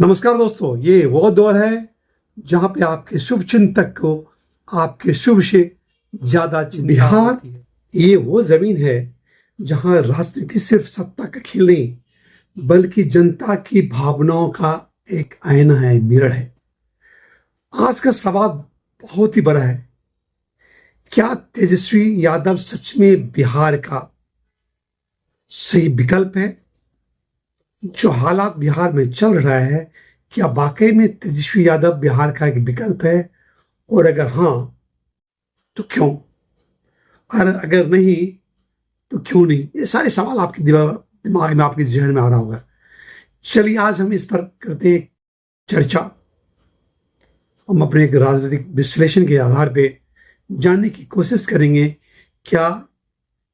नमस्कार दोस्तों, ये वो दौर है जहां पे आपके शुभ चिंतक को आपके शुभ से ज्यादा चिंता बिहार होती है। ये वो जमीन है जहां राजनीति सिर्फ सत्ता का खेल नहीं बल्कि जनता की भावनाओं का एक आईना है, मिरर है। आज का सवाल बहुत ही बड़ा है, क्या तेजस्वी यादव सच में बिहार का सही विकल्प है? जो हालात बिहार में चल रहा है, क्या वाकई में तेजस्वी यादव बिहार का एक विकल्प है? और अगर हाँ तो क्यों, और अगर नहीं तो क्यों नहीं? ये सारे सवाल आपके दिमाग में, आपके जहन में आ रहा होगा। चलिए आज हम इस पर करते हैं चर्चा। हम अपने एक राजनीतिक विश्लेषण के आधार पे जानने की कोशिश करेंगे, क्या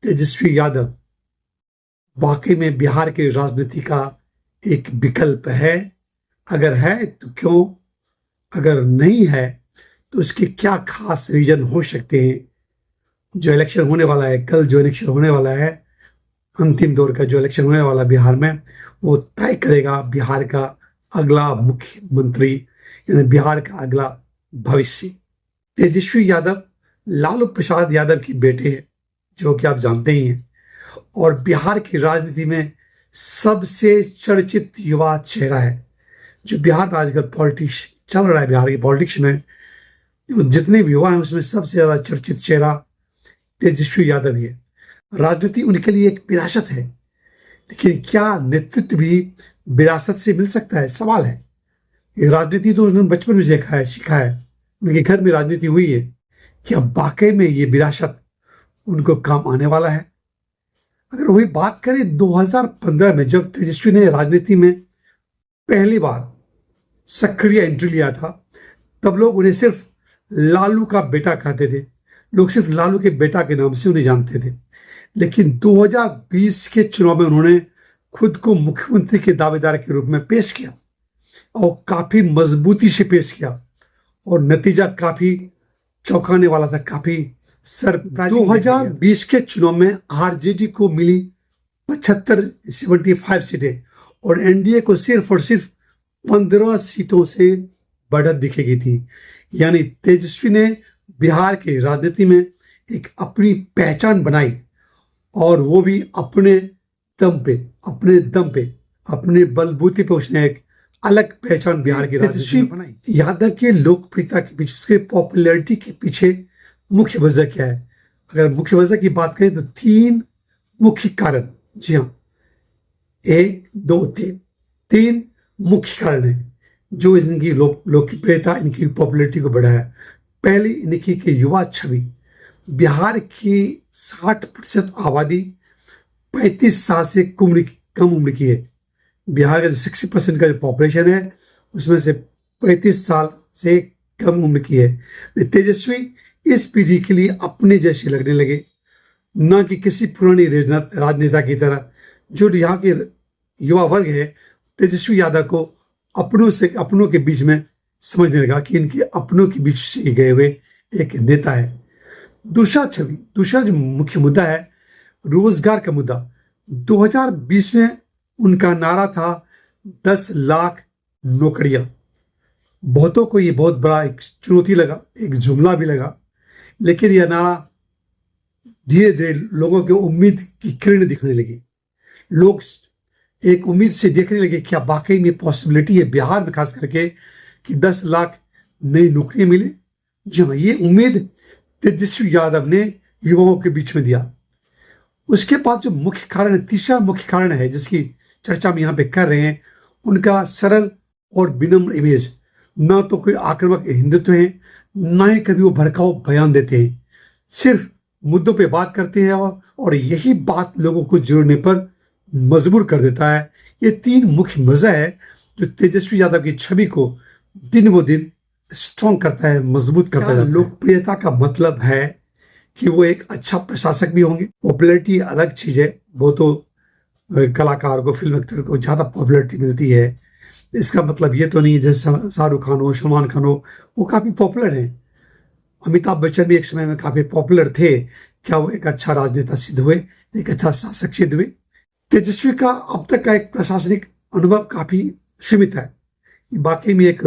तेजस्वी यादव वाकई में बिहार के राजनीति का एक विकल्प है? अगर है तो क्यों, अगर नहीं है तो उसके क्या खास रीजन हो सकते हैं? जो इलेक्शन होने वाला है, कल जो इलेक्शन होने वाला है, अंतिम दौर का जो इलेक्शन होने वाला बिहार में, वो तय करेगा बिहार का अगला मुख्यमंत्री, यानी बिहार का अगला भविष्य। तेजस्वी यादव लालू प्रसाद यादव की बेटे हैं, जो कि आप जानते ही हैं, और बिहार की राजनीति में सबसे चर्चित युवा चेहरा है। जो बिहार में आजकल पॉलिटिक्स चल रहा है, बिहार की पॉलिटिक्स में जितने भी युवा हैं उसमें सबसे ज्यादा चर्चित चेहरा तेजस्वी यादव ही है। राजनीति उनके लिए एक विरासत है, लेकिन क्या नेतृत्व भी विरासत से मिल सकता है? सवाल है। ये राजनीति तो उन्होंने बचपन में देखा है, सीखा है, उनके घर में राजनीति हुई है। क्या वाकई में ये विरासत उनको काम आने वाला है? अगर वही बात करें 2015 में, जब तेजस्वी ने राजनीति में पहली बार सक्रिय एंट्री लिया था, तब लोग उन्हें सिर्फ लालू का बेटा कहते थे। लोग सिर्फ लालू के बेटा के नाम से उन्हें जानते थे। लेकिन 2020 के चुनाव में उन्होंने खुद को मुख्यमंत्री के दावेदार के रूप में पेश किया, और काफी मजबूती से पेश किया, और नतीजा काफी चौंकाने वाला था, काफी सरप्राइज। 2020 के चुनाव में आरजेडी को मिली 75 सीटें और एनडीए को सिर्फ और सिर्फ 15 सीटों से बढ़त दिखेगी थी। यानी तेजस्वी ने बिहार की राजनीति में एक अपनी पहचान बनाई, और वो भी अपने दम पे, अपने बलबूते पे उसने एक अलग पहचान बिहार की राजनीति में बनाई। यादव के लोकप्रियता के पीछे, उसके पॉपुलैरिटी के पीछे मुख्य वजह क्या है? अगर मुख्य वजह की बात करें तो 3 मुख्य कारण, जी हाँ, 1 2 3 मुख्य कारण है जो इनकी लोकप्रियता, इनकी पॉपुलैरिटी को बढ़ाया। पहली, इनकी की युवा छवि। बिहार की 60% आबादी 35 साल से कम उम्र की है। बिहार का जो 60% का जो पॉपुलेशन है, उसमें से 35 साल से कम उम्र की है। तेजस्वी इस पीढ़ी के लिए अपने जैसे लगने लगे, न कि किसी पुरानी राजनेता की तरह। जो यहाँ के युवा वर्ग है, तेजस्वी यादव को अपनों के बीच में समझने लगा कि इनके अपनों के बीच से गए हुए एक नेता है। दूसरा जो मुख्य मुद्दा है, रोजगार का मुद्दा। 2020 में उनका नारा था 10 लाख नौकरियां। बहुतों को ये बहुत बड़ा एक चुनौती लगा, एक जुमला भी लगा, लेकिन यह नारा धीरे धीरे लोगों की उम्मीद की किरण दिखने लगी। लोग एक उम्मीद से देखने लगे, क्या वाकई में पॉसिबिलिटी है बिहार में खास करके कि 10 लाख नई नौकरियां मिले? जी हाँ, ये उम्मीद तेजस्वी यादव ने युवाओं के बीच में दिया। उसके बाद जो मुख्य कारण है, तीसरा मुख्य कारण है जिसकी चर्चा हम यहाँ पे कर रहे हैं, उनका सरल और विनम्र इमेज। ना तो कोई आक्रामक हिंदुत्व है, ना ही कभी वो भड़काऊ बयान देते हैं, सिर्फ मुद्दों पे बात करते हैं, और यही बात लोगों को जुड़ने पर मजबूर कर देता है। ये 3 मुख्य वजह है जो तेजस्वी यादव की छवि को दिन ब दिन स्ट्रॉन्ग करता है, मजबूत करता है। लोकप्रियता का मतलब है कि वो एक अच्छा प्रशासक भी होंगे। पॉपुलैरिटी अलग चीज है, वो तो कलाकार को, फिल्म एक्टर को ज्यादा पॉपुलैरिटी मिलती है। इसका मतलब ये तो नहीं है जैसे शाहरुख खान हो, सलमान खान हो, वो काफी पॉपुलर हैं। अमिताभ बच्चन भी एक समय में काफी पॉपुलर थे। क्या वो एक अच्छा राजनेता सिद्ध हुए, एक अच्छा शासक सिद्ध हुए? तेजस्वी का अब तक का एक प्रशासनिक अनुभव काफी सीमित है। वाकई में एक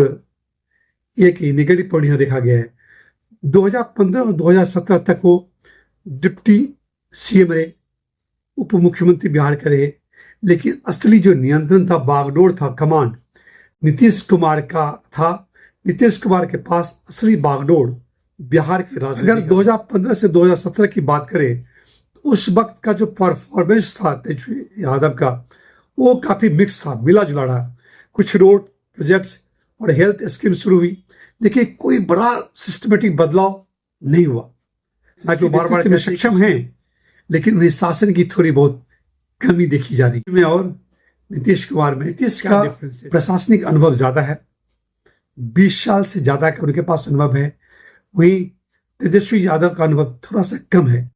एक नेगेटिव पॉइंट यहाँ देखा गया है। 2015 और 2017 तक वो डिप्टी सीएम रहे, उप मुख्यमंत्री बिहार के रहे, लेकिन असली जो नियंत्रण था, बागडोर था, कमांड नीतीश कुमार का था। नीतीश कुमार के पास असली बागडोर बिहार के राजनीति। अगर 2015 से 2017 की बात करें तो उस वक्त का जो परफॉर्मेंस था तेजस्वी यादव का, वो काफी मिक्स था, मिला जुला रहा। कुछ रोड प्रोजेक्ट्स और हेल्थ स्कीम शुरू हुई, लेकिन कोई बड़ा सिस्टमेटिक बदलाव नहीं हुआ। हालांकि वो बार बार में सक्षम हैं, लेकिन उन्हें शासन की थोड़ी बहुत कमी देखी जा रही है। और नीतीश कुमार में नीतीश का प्रशासनिक अनुभव ज्यादा है, 20 साल से ज्यादा का उनके पास अनुभव है। वहीं तेजस्वी यादव का अनुभव थोड़ा सा कम है।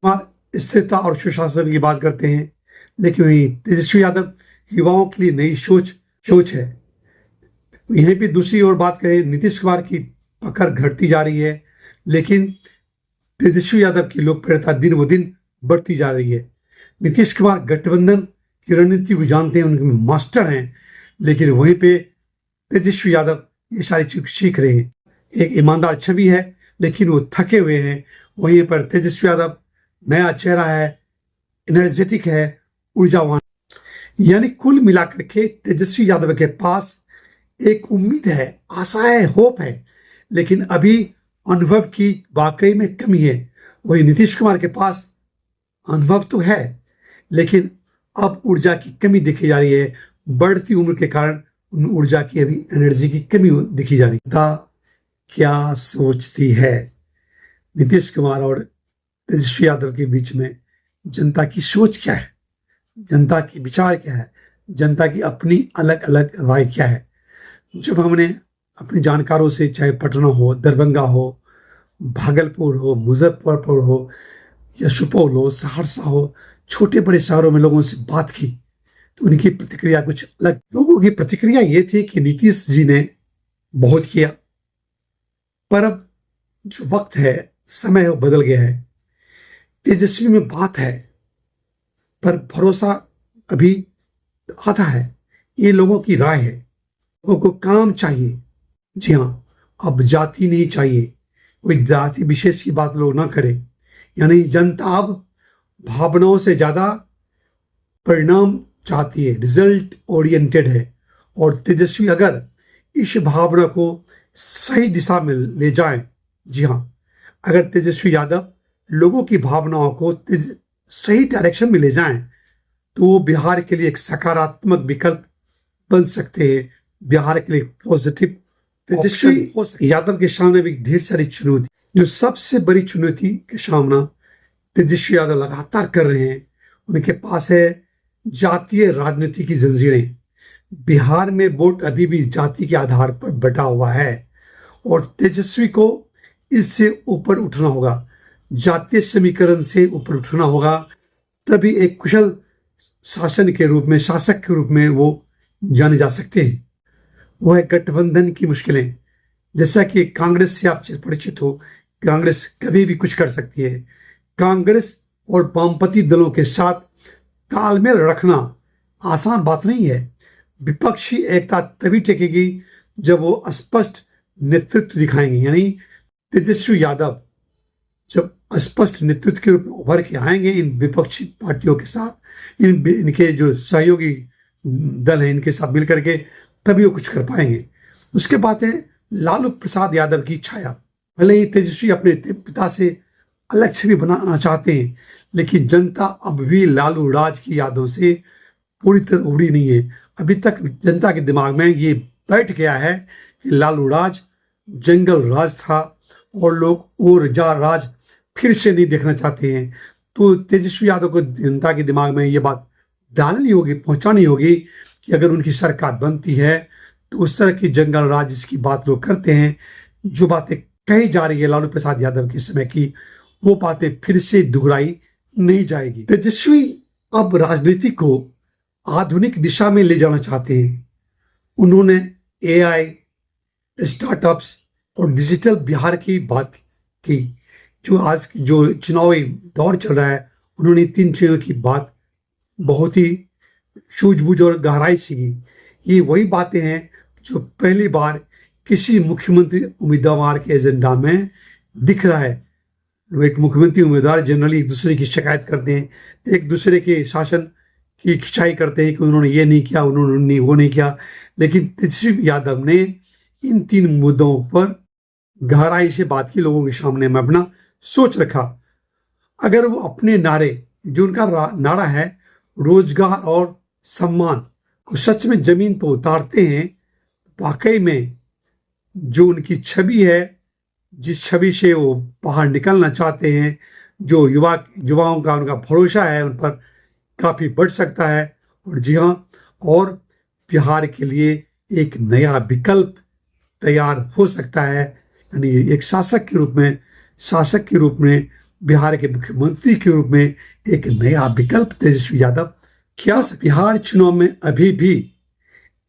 स्थिरता और सुशासन की बात करते हैं, लेकिन वहीं तेजस्वी यादव युवाओं के लिए नई सोच है। यहीं पे दूसरी ओर बात करें, नीतीश कुमार की पकड़ घटती जा रही है, लेकिन तेजस्वी यादव की लोकप्रियता दिन ब दिन बढ़ती जा रही है। नीतीश कुमार गठबंधन की रणनीति को जानते हैं, उनके मास्टर हैं, लेकिन वहीं पे तेजस्वी यादव ये सारी चीज सीख रहे हैं। एक ईमानदार छवि है, लेकिन वो थके हुए हैं। वहीं पर तेजस्वी यादव नया चेहरा है, एनर्जेटिक है, ऊर्जावान। यानी कुल मिलाकर के तेजस्वी यादव के पास एक उम्मीद है, आशा है, होप है, लेकिन अभी अनुभव की वाकई में कमी है। वही नीतीश कुमार के पास अनुभव तो है, लेकिन अब ऊर्जा की कमी देखी जा रही है। बढ़ती उम्र के कारण उन ऊर्जा की, अभी एनर्जी की कमी दिखी जा रही है। क्या सोचती है? नीतीश कुमार और तेजस्वी यादव के बीच में जनता की सोच क्या है, जनता की विचार क्या है, जनता की अपनी अलग अलग राय क्या है? जब हमने अपने जानकारों से, चाहे पटना हो, दरभंगा हो, भागलपुर हो, मुजफ्फरपुर हो या सुपौल हो, सहरसा हो, छोटे बड़े शहरों में लोगों से बात की, तो उनकी प्रतिक्रिया कुछ अलग। लोगों की प्रतिक्रिया ये थी कि नीतीश जी ने बहुत किया, पर अब जो वक्त है, समय है, वो बदल गया है। तेजस्वी में बात है, पर भरोसा अभी आधा है। ये लोगों की राय है, लोगों को काम चाहिए। जी हाँ, अब जाति नहीं चाहिए, कोई जाति विशेष की बात लोग ना करें। यानी जनता अब भावनाओं से ज्यादा परिणाम चाहती है, रिजल्ट ओरिएंटेड है। और तेजस्वी अगर इस भावना को सही दिशा में ले जाएं, जी हाँ, अगर तेजस्वी यादव लोगों की भावनाओं को सही डायरेक्शन में ले जाएं, तो वो बिहार के लिए एक सकारात्मक विकल्प बन सकते हैं, बिहार के लिए पॉजिटिव। तेजस्वी यादव के सामने भी ढेर सारी चुनौती, जो सबसे बड़ी चुनौती का सामना तेजस्वी यादव लगातार कर रहे हैं, उनके पास है जातीय राजनीति की जंजीरें। बिहार में वोट अभी भी जाति के आधार पर बटा हुआ है और तेजस्वी को इससे ऊपर उठना होगा, जातीय समीकरण से ऊपर उठना होगा, तभी एक कुशल शासन के रूप में, शासक के रूप में वो जाने जा सकते हैं। वो है गठबंधन की मुश्किलें। जैसा कि कांग्रेस से आप परिचित हो, कांग्रेस कभी भी कुछ कर सकती है। कांग्रेस और वामपंथी दलों के साथ तालमेल रखना आसान बात नहीं है। विपक्षी एकता तभी टिकेगी जब वो स्पष्ट नेतृत्व दिखाएंगे। यानी तेजस्वी यादव जब स्पष्ट नेतृत्व के रूप में उभर के आएंगे इन विपक्षी पार्टियों के साथ, इनके जो सहयोगी दल हैं, इनके साथ मिलकर के, तभी वो कुछ कर पाएंगे। उसके बाद है लालू प्रसाद यादव की छाया। भले ही तेजस्वी अपने पिता से अलग छवि बनाना चाहते हैं, लेकिन जनता अब भी लालू राज की यादों से पूरी तरह उड़ी नहीं है। अभी तक जनता के दिमाग में ये बैठ गया है कि लालू राज जंगल राज था और लोग वो राज फिर से नहीं देखना चाहते हैं। तो तेजस्वी यादव को जनता के दिमाग में ये बात डालनी होगी, पहुंचानी होगी कि अगर उनकी सरकार बनती है तो उस तरह की जंगल राज जिसकी बात लोग करते हैं, जो बातें कही जा रही है लालू प्रसाद यादव के समय की, वो बातें फिर से दोहराई नहीं जाएगी। तेजस्वी अब राजनीति को आधुनिक दिशा में ले जाना चाहते हैं। उन्होंने एआई, स्टार्टअप्स और डिजिटल बिहार की बात की। जो आज जो चुनावी दौर चल रहा है, उन्होंने 3 चीजों की बात बहुत ही सूझबूझ और गहराई से की। ये वही बातें हैं जो पहली बार किसी मुख्यमंत्री उम्मीदवार के एजेंडा में दिख रहा है। एक मुख्यमंत्री उम्मीदवार जनरली एक दूसरे की शिकायत करते हैं, एक दूसरे के शासन की खिंचाई करते हैं कि उन्होंने ये नहीं किया, उन्होंने वो नहीं किया। लेकिन तेजस्वी यादव ने इन 3 मुद्दों पर गहराई से बात की, लोगों के सामने में अपना सोच रखा। अगर वो अपने नारे, जो उनका नारा है रोजगार और सम्मान, को सच में जमीन पर उतारते हैं, वाकई में जो उनकी छवि है, जिस छवि से वो बाहर निकलना चाहते हैं, जो युवाओं का उनका भरोसा है उन पर काफ़ी बढ़ सकता है। और जी हाँ, और बिहार के लिए एक नया विकल्प तैयार हो सकता है। यानी एक शासक के रूप में बिहार के मुख्यमंत्री के रूप में एक नया विकल्प तेजस्वी यादव। क्या बिहार चुनाव में अभी भी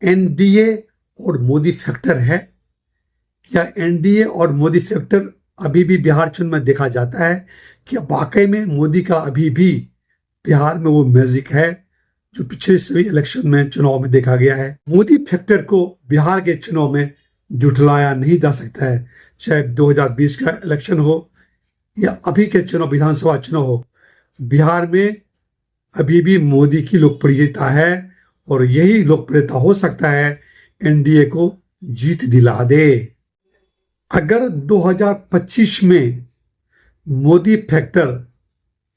एनडीए और मोदी फैक्टर है? क्या एनडीए और मोदी फैक्टर अभी भी बिहार चुनाव में देखा जाता है? क्या वाकई में मोदी का अभी भी बिहार में वो मैजिक है जो पिछले सभी इलेक्शन में, चुनाव में देखा गया है? मोदी फैक्टर को बिहार के चुनाव में जुटलाया नहीं जा सकता है, चाहे 2020 का इलेक्शन हो या अभी के चुनाव, विधानसभा चुनाव हो। बिहार में अभी भी मोदी की लोकप्रियता है और यही लोकप्रियता हो सकता है एनडीए को जीत दिला दे। अगर 2025 में मोदी फैक्टर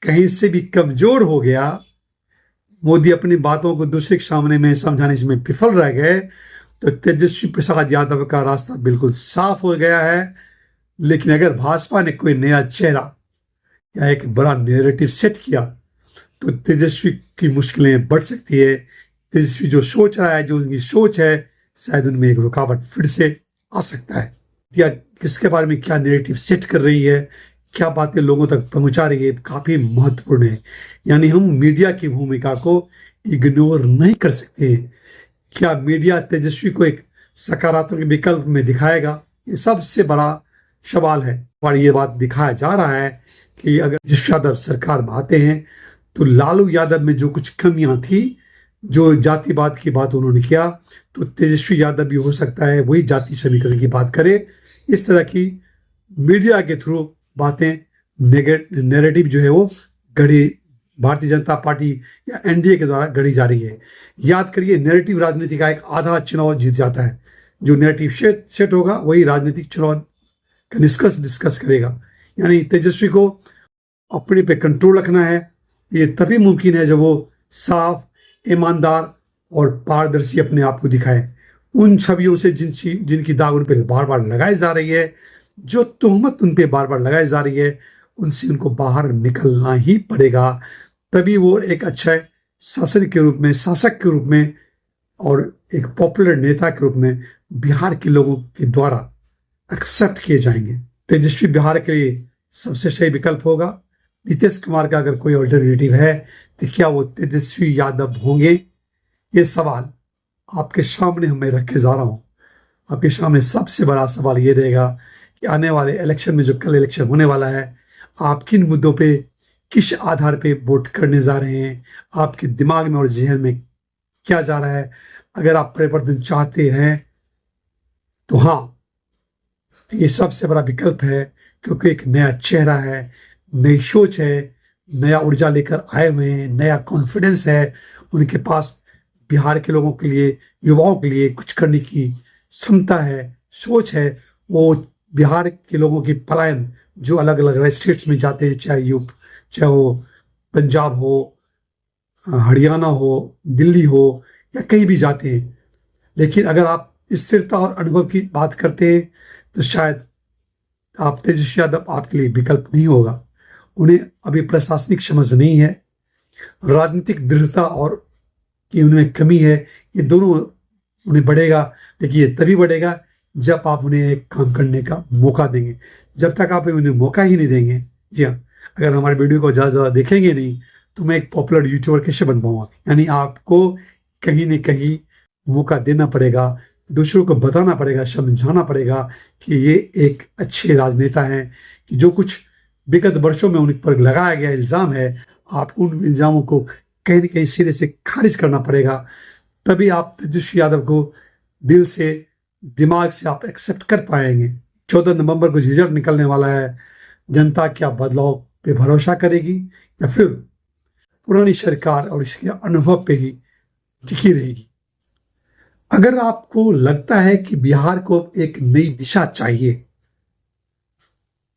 कहीं से भी कमजोर हो गया, मोदी अपनी बातों को दूसरे के सामने में समझाने में विफल रह गए, तो तेजस्वी प्रसाद यादव का रास्ता बिल्कुल साफ हो गया है। लेकिन अगर भाजपा ने कोई नया चेहरा या एक बड़ा नैरेटिव सेट किया, तो तेजस्वी की मुश्किलें बढ़ सकती है। तेजस्वी जो सोच रहा है, जो उनकी सोच है, शायद उनमें एक रुकावट फिर से आ सकता है। या किसके बारे में क्या नैरेटिव सेट कर रही है, क्या बातें लोगों तक पहुंचा रही है, काफी महत्वपूर्ण है। यानी हम मीडिया की भूमिका को इग्नोर नहीं कर सकते। क्या मीडिया तेजस्वी को एक सकारात्मक विकल्प में दिखाएगा? ये सबसे बड़ा सवाल है। और ये बात दिखाया जा रहा है कि अगर तेजस्वी यादव सरकार में आते हैं तो लालू यादव में जो कुछ कमियां थी, जो जातिवाद की बात उन्होंने किया, तो तेजस्वी यादव भी हो सकता है वही जाति समीकरण की बात करे। इस तरह की मीडिया के थ्रू बातें, नैरेटिव जो है वो गढ़ी भारतीय जनता पार्टी या एनडीए के द्वारा गढ़ी जा रही है। याद करिए, नैरेटिव राजनीति का एक आधा चुनाव जीत जाता है। जो नैरेटिव सेट होगा वही राजनीतिक चुनाव का निष्कर्ष डिस्कस करेगा। यानी तेजस्वी को अपने पे कंट्रोल रखना है। ये तभी मुमकिन है जब वो साफ, ईमानदार और पारदर्शी अपने आप को दिखाए। उन छवियों से जिनकी दाग उन पर बार बार लगाई जा रही है, जो तोहमत उन पे बार बार लगाई जा रही है, उनसे उनको बाहर निकलना ही पड़ेगा। तभी वो एक अच्छा शासक के रूप में और एक पॉपुलर नेता के रूप में बिहार के लोगों के द्वारा एक्सेप्ट किए जाएंगे। तेजस्वी बिहार के लिए सबसे सही विकल्प होगा। नीतीश कुमार का अगर कोई ऑल्टरनेटिव है तो क्या वो तेजस्वी यादव होंगे? ये सवाल आपके सामने मैं रखे जा रहा हूँ। आपके सामने सबसे बड़ा सवाल ये रहेगा कि आने वाले इलेक्शन में, जो कल इलेक्शन होने वाला है, आप किन मुद्दों पे, किस आधार पे वोट करने जा रहे हैं? आपके दिमाग में और जहन में क्या जा रहा है? अगर आप परिवर्तन चाहते हैं तो हाँ, ये सबसे बड़ा विकल्प है, क्योंकि एक नया चेहरा है, नई सोच है, नया ऊर्जा लेकर आए हुए हैं, नया कॉन्फिडेंस है उनके पास। बिहार के लोगों के लिए, युवाओं के लिए कुछ करने की क्षमता है, सोच है। वो बिहार के लोगों की पलायन जो अलग अलग स्टेट्स में जाते हैं, चाहे वो पंजाब हो, हरियाणा हो, दिल्ली हो, या कहीं भी जाते हैं। लेकिन अगर आप स्थिरता और अनुभव की बात करते हैं तो शायद आप तेजस्वी यादव आपके लिए विकल्प नहीं होगा। उन्हें अभी प्रशासनिक समझ नहीं है, राजनीतिक दृढ़ता और की उनमें कमी है। ये दोनों उन्हें बढ़ेगा, लेकिन ये तभी बढ़ेगा जब आप उन्हें एक काम करने का मौका देंगे। जब तक आप उन्हें मौका ही नहीं देंगे, जी हाँ, अगर हमारे वीडियो को ज़्यादा देखेंगे नहीं तो मैं एक पॉपुलर यूट्यूबर कैसे बन पाऊंगा? यानी आपको कहीं न कहीं मौका देना पड़ेगा, दूसरों को बताना पड़ेगा, समझाना पड़ेगा कि ये एक अच्छे राजनेता हैं, कि जो कुछ विगत वर्षों में उन पर लगाया गया इल्ज़ाम है, आपको उन इल्ज़ामों को कहीं न कहीं सिरे से खारिज करना पड़ेगा। तभी आप तेजस्वी यादव को दिल से दिमाग से आप एक्सेप्ट कर पाएंगे? 14 नवंबर को रिजल्ट निकलने वाला है। जनता क्या बदलाव पे भरोसा करेगी या फिर पुरानी सरकार और इसके अनुभव पे ही टिकी रहेगी? अगर आपको लगता है कि बिहार को एक नई दिशा चाहिए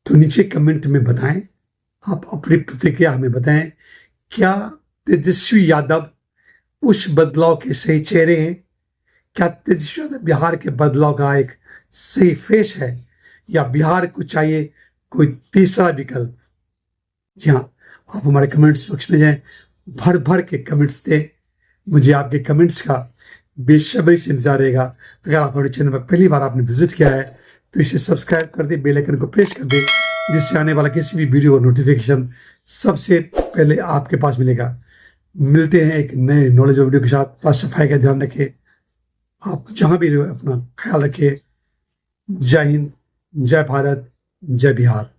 तो नीचे कमेंट में बताएं। आप अपनी प्रतिक्रिया हमें बताएं। क्या तेजस्वी यादव उस बदलाव के सही चेहरे हैं? क्या तेजस्वी यादव बिहार के बदलाव का एक सही फेस है, या बिहार को चाहिए कोई तीसरा विकल्प? जी हाँ, आप हमारे कमेंट्स बॉक्स में जाएं, भर भर के कमेंट्स दें। मुझे आपके कमेंट्स का बेसब्री से इंतजार रहेगा। अगर आप हमारे चैनल पर पहली बार आपने विजिट किया है तो इसे सब्सक्राइब कर दे, बेल आइकन को प्रेस कर दे, जिससे आने वाला किसी भी वीडियो का नोटिफिकेशन सबसे पहले आपके पास मिलेगा। मिलते हैं एक नए नॉलेज वीडियो के साथ। सफाई का ध्यान रखें, आप जहां भी रहो अपना ख्याल रखें। जय हिंद, जय भारत, जय बिहार।